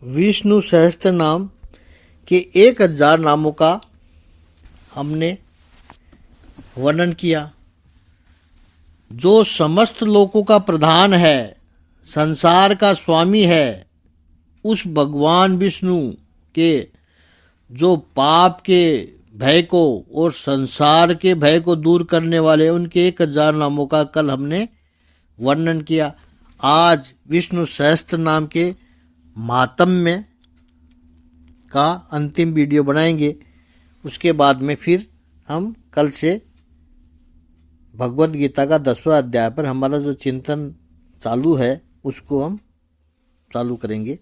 विष्णु सहस्त्र नाम के 1000 नामों का हमने वर्णन किया। जो समस्त लोकों का प्रधान है, संसार का स्वामी है, उस भगवान विष्णु के जो पाप के भय को और संसार के भय को दूर करने वाले उनके 1000 नामों का कल हमने वर्णन किया। आज विष्णु सहस्त्र नाम के महात्म्य का अंतिम वीडियो बनाएंगे। उसके बाद में फिर हम कल से भगवद गीता का 10वां अध्याय पर हमारा जो चिंतन चालू है उसको हम चालू करेंगे।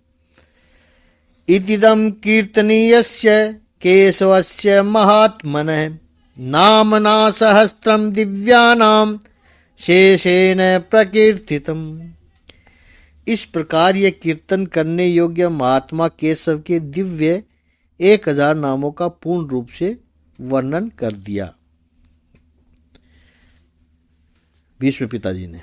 इतिदं कीर्तनीयस्य केशवस्य महात्मनः नामना सहस्त्रम दिव्यानां शेषेण प्रकीर्तितम्। इस प्रकार ये कीर्तन करने योग्य महात्मा केशव के दिव्य 1000 नामों का पूर्ण रूप से वर्णन कर दिया भीष्म पिताजी ने।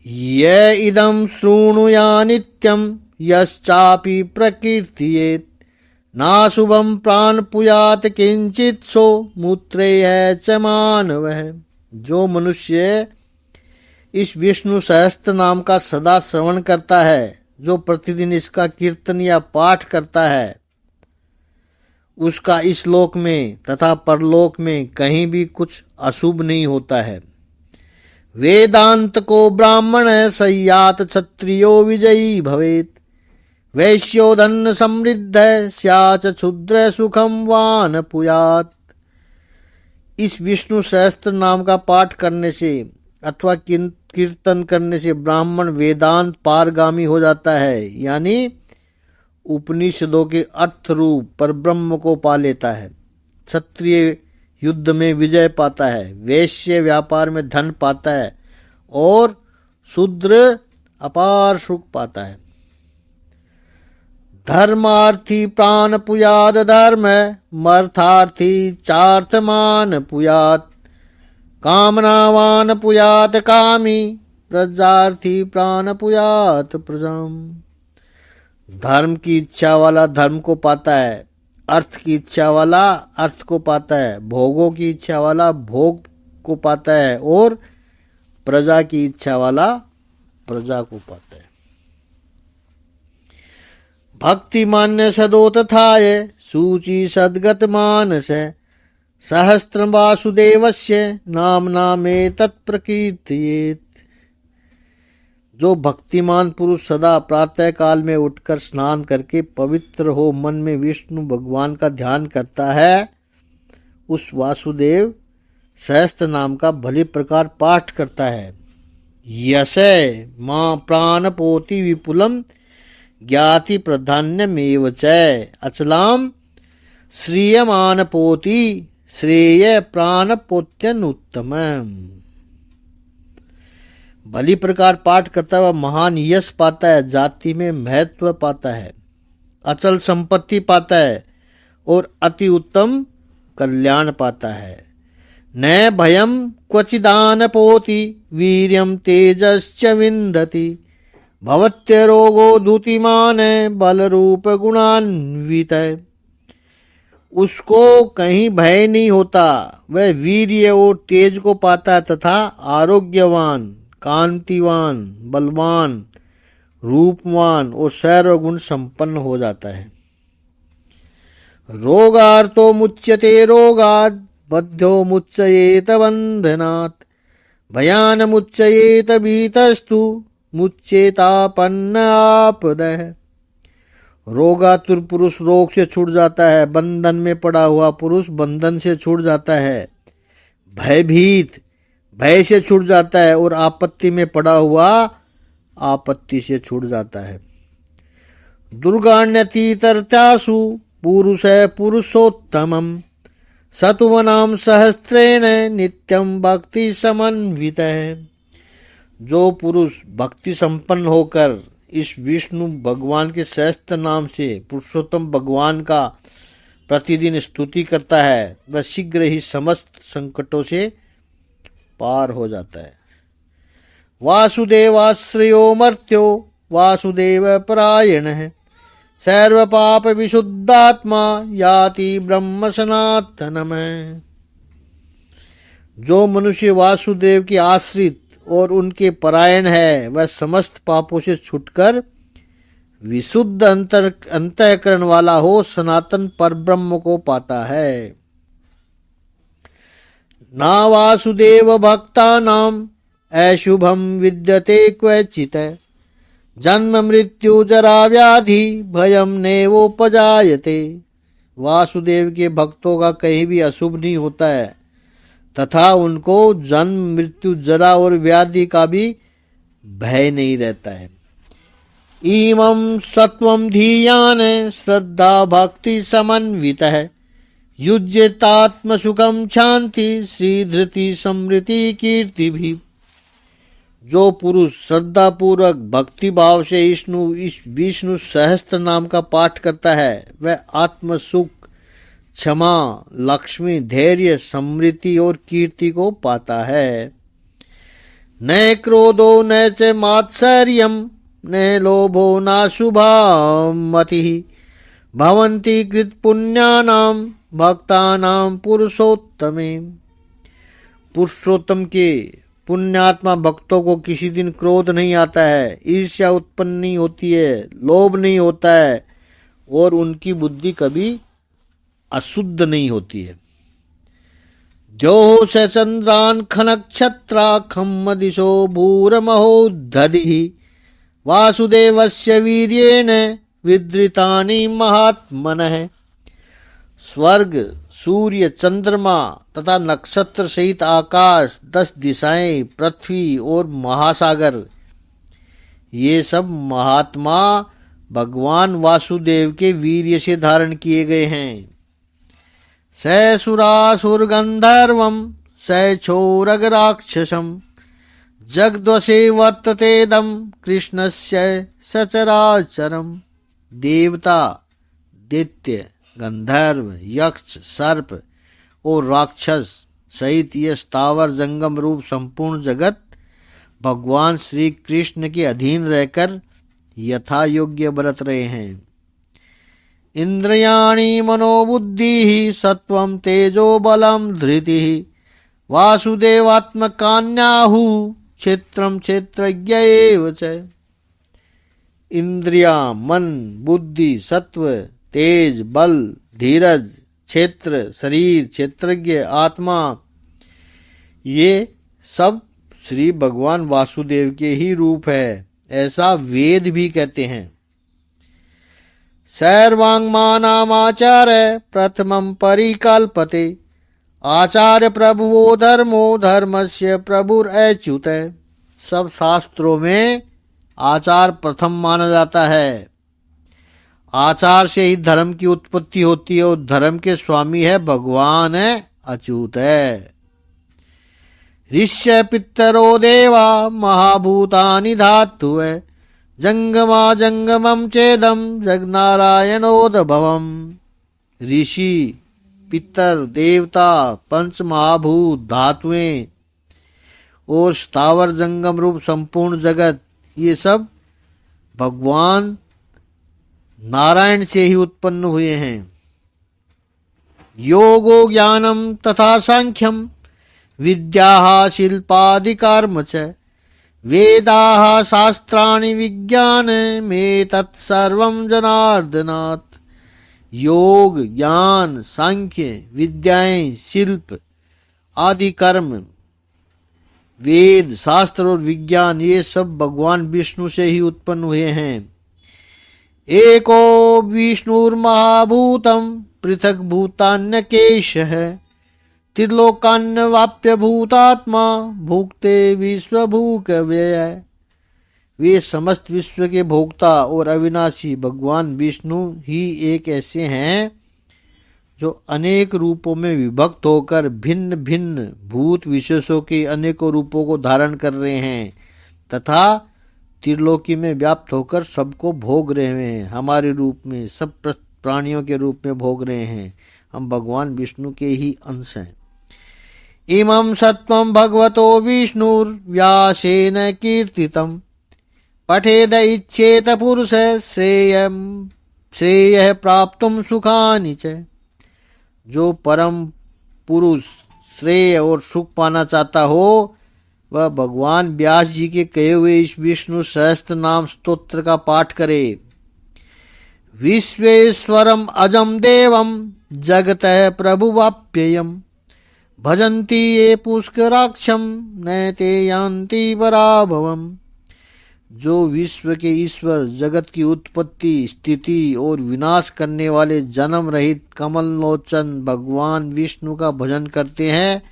ये इदं शृणुया नित्यं यश्चापि प्रकीर्तयेत् नाशुभं प्राणपुयात् किंचित् सो मूत्रेय च मानवः। जो मनुष्य इस विष्णु सहस्त्र नाम का सदा श्रवण करता है, जो प्रतिदिन इसका कीर्तन या पाठ करता है, उसका इस लोक में तथा परलोक में कहीं भी कुछ अशुभ नहीं होता है। वेदांत को ब्राह्मण सय्यात क्षत्रियो विजयी भवेत वैश्यो धन समृद्ध स्याच क्षुद्र सुखम वान पुयात। इस विष्णु सहस्त्र नाम का पाठ करने से अथवा कीर्तन करने से ब्राह्मण वेदांत पारगामी हो जाता है, यानी उपनिषदों के अर्थ रूप पर ब्रह्म को पा लेता है। क्षत्रिय युद्ध में विजय पाता है, वैश्य व्यापार में धन पाता है और शूद्र अपार सुख पाता है। धर्मार्थी प्राण पुयाद धर्म मर्थार्थी चार्थमान पुयात कामनावान पुयात कामी प्रजार्थी प्राण पुयात प्रजाम। धर्म की इच्छा वाला धर्म को पाता है, अर्थ की इच्छा वाला अर्थ को पाता है, भोगों की इच्छा वाला भोग को पाता है और प्रजा की इच्छा वाला प्रजा को पाता है। भक्ति मान्य सदोतथाय सूची सद्गत मानस सहस्त्रम वासुदेवस्य नाम नामे तत्प्रकीर्तयेत्। जो भक्तिमान पुरुष सदा प्रातः काल में उठकर स्नान करके पवित्र हो मन में विष्णु भगवान का ध्यान करता है, उस वासुदेव सहस्त्र नाम का भली प्रकार पाठ करता है। यसे मां प्राणपोति विपुलम ज्ञाति प्राधान्यमेव च अचलाम श्रियमानपोति श्रेय प्राणपोत्यनुत्तमम्। भली प्रकार पाठ करता हुआ महान यश पाता है, जाति में महत्व पाता है, अचल संपत्ति पाता है और अति उत्तम कल्याण पाता है। न भयम क्वचिदान पोति वीर्यम तेजश्च विंदति भवत्य रोगो धूतिमान बल रूप गुणान्वित। उसको कहीं भय नहीं होता, वह वीर्य और तेज को पाता तथा आरोग्यवान, कांतिवान, बलवान, रूपवान और सर्वगुण संपन्न हो जाता है। रोगार्तो मुच्यते रोगात् बद्धो मुच्येत बंधनात् भयान मुच्येत भीतस्तु मुच्येतापन्न आपदः। रोगातुर पुरुष रोग से छूट जाता है, बंधन में पड़ा हुआ पुरुष बंधन से छूट जाता है, भयभीत भय से छूट जाता है और आपत्ति में पड़ा हुआ आपत्ति से छूट जाता है। दुर्गाण्यतीतरतासु पुरुष पुरुषोत्तमम् सतुवनाम सहस्त्रेण नित्यम भक्ति समन्वित है। जो पुरुष भक्ति संपन्न होकर इस विष्णु भगवान के सहस्त्र नाम से पुरुषोत्तम भगवान का प्रतिदिन स्तुति करता है, वह शीघ्र ही समस्त संकटों से पार हो जाता है। वासुदेवाश्रयो मर्त्यो वासुदेव परायणः सर्व पाप विशुद्धात्मा याति ब्रह्म सनातनम्। जो मनुष्य वासुदेव के आश्रित और उनके परायण है वह समस्त पापों से छुटकर विशुद्ध अंतःकरण वाला हो सनातन परब्रह्म को पाता है। ना वासुदेव भक्तानां अशुभम विद्यते क्वचित् जन्म मृत्यु जरा व्याधि भयम नैवोपजायते। वासुदेव के भक्तों का कहीं भी अशुभ नहीं होता है तथा उनको जन्म मृत्यु जरा और व्याधि का भी भय नहीं रहता है। इमं सत्वं धीयान श्रद्धा भक्ति समन्वितः युज्यतात्म सुखम शांति श्रीधृति समृति कीर्ति भी। जो पुरुष श्रद्धा पूर्वक भक्ति भाव से विष्णु सहस्त्र नाम का पाठ करता है वह आत्म सुख, क्षमा, लक्ष्मी, धैर्य, समृद्धि और कीर्ति को पाता है। न क्रोधो न च मात्सर्यम न लोभो न शुभा मतिः भवन्ति कृत पुण्यानां भक्तानां पुरुषोत्तमे। पुरुषोत्तम के पुण्यात्मा भक्तों को किसी दिन क्रोध नहीं आता है, ईर्ष्या उत्पन्न नहीं होती है, लोभ नहीं होता है और उनकी बुद्धि कभी अशुद्ध नहीं होती है। द्योः स चंद्रान खनक्षत्रा खम्म दिशो भूरमहो दधिः वासुदेवस्य वीर्येण विद्रितानि महात्मनः। स्वर्ग, सूर्य, चंद्रमा तथा नक्षत्र सहित आकाश, 10 दिशाएं, पृथ्वी और महासागर ये सब महात्मा भगवान वासुदेव के वीर्य से धारण किए गए हैं। स सुरासुर गंधर्वम स क्षोरगराक्षसम जगद्वशे वर्ततेदम कृष्णस्य सचराचरम। देवता, दैत्य, गंधर्व, यक्ष, सर्प और राक्षस सहित ये स्थावर जंगम रूप संपूर्ण जगत भगवान श्री कृष्ण के अधीन रहकर यथा योग्य बरत रहे हैं। इंद्रियाणि मनोबुद्धि सत्वं तेजो बलम धृति वासुदेवात्मकान्याहु क्षेत्रम क्षेत्रज्ञ एव च। इंद्रियां, मन, बुद्धि, सत्व, तेज, बल, धीरज, क्षेत्र, शरीर, क्षेत्रज्ञ, आत्मा ये सब श्री भगवान वासुदेव के ही रूप है, ऐसा वेद भी कहते हैं। सर्वांगमानामाचार्य प्रथमं परिकल्पते आचार्य प्रभुवो धर्मो धर्मस्य प्रभुरच्युत। सब शास्त्रों में आचार प्रथम माना जाता है। आचार से ही धर्म की उत्पत्ति होती है और धर्म के स्वामी है भगवान अच्युत है। ऋष्य पितरो देवा महाभूतानि धातु है जंगमा जंगमम चेदम जगनारायणोदभवम। ऋषि, पितर, देवता, पंच महाभूत, धातुएं और स्थावर जंगम रूप संपूर्ण जगत ये सब भगवान नारायण से ही उत्पन्न हुए हैं। योगो ज्ञानम तथा सांख्यम विद्याः शिल्पादिकर्म च वेदाः शास्त्राणि विज्ञान में तत्सर्वं जनार्दनात्। योग, ज्ञान, सांख्य, विद्याएं, शिल्प आदि कर्म, वेद, शास्त्र और विज्ञान ये सब भगवान विष्णु से ही उत्पन्न हुए हैं। एको विष्णुर्महाभूतम पृथक भूतान्यकेशः त्रिलोकान्यवाप्य भूतात्मा भुक्ते विश्वभूक व्यय। वे समस्त विश्व के भोक्ता और अविनाशी भगवान विष्णु ही एक ऐसे हैं जो अनेक रूपों में विभक्त होकर भिन्न भिन्न भूत विशेषों के अनेकों रूपों को धारण कर रहे हैं तथा त्रिलोकी में व्याप्त होकर सबको भोग रहे हैं। हमारे रूप में सब प्राणियों के रूप में भोग रहे हैं। हम भगवान विष्णु के ही अंश हैं। इमं सत्वं भगवतो विष्णुर्व्यासेन कीर्तितम् पठेद इच्छेत पुरुष श्रेय प्राप्तुम सुखानि च। जो परम पुरुष श्रेय और सुख पाना चाहता हो वह भगवान व्यास जी के कहे हुए इस विष्णु सहस्त्र नाम स्तोत्र का पाठ करे। विश्वेश्वरम अजम देवम जगतः प्रभुवाप्ययम भजन्ति ये पुष्कराक्षम नैते यान्ति पराभवम। जो विश्व के ईश्वर, जगत की उत्पत्ति, स्थिति और विनाश करने वाले जन्म रहित कमल लोचन भगवान विष्णु का भजन करते हैं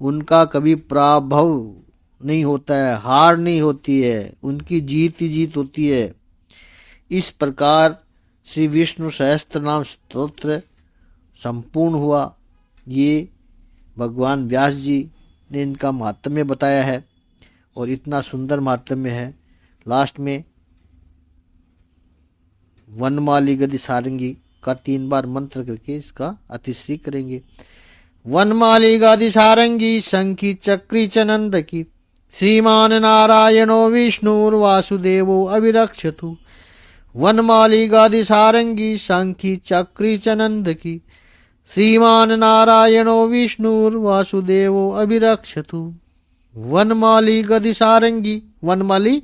उनका कभी पराभव नहीं होता है, हार नहीं होती है, उनकी जीत ही जीत होती है। इस प्रकार श्री विष्णु सहस्त्र नाम स्तोत्र संपूर्ण हुआ। ये भगवान व्यास जी ने इनका महात्म्य बताया है और इतना सुंदर महात्म्य है। लास्ट में वनमाली गदि सारंगी का 3 बार मंत्र करके इसका अतिश्री करेंगे। वनमाली गदि सारंगी शंखी चक्री च नंद की श्रीमान नारायणो विष्णुर्वासुदेवो अभिरक्षतु। वनमाली गदि सारंगी शंखी चक्री च नंद की श्रीमान नारायणो विष्णुर्वासुदेवो अभिरक्षतु। वनमाली गदि सारंगी, वनमाली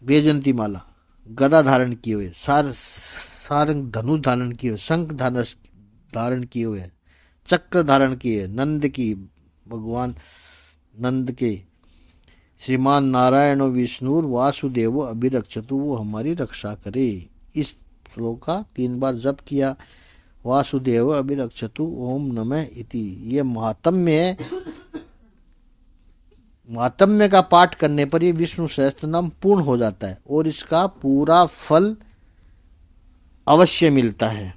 वैजंती माला गदा धारण किए हुए, सारंग धनुष धारण किए हुए, शंख धारण किए हुए, चक्र धारण किए, नंद की, भगवान नंद के श्रीमान नारायण विष्णु वासुदेव अभिरक्षतु, वो हमारी रक्षा करे। इस श्लोक का 3 बार जप किया। वासुदेव अभिरक्षतु ओम नमः इति। ये महात्म्य है। महात्म्य का पाठ करने पर ये विष्णु सहस्त्र नाम पूर्ण हो जाता है और इसका पूरा फल अवश्य मिलता है।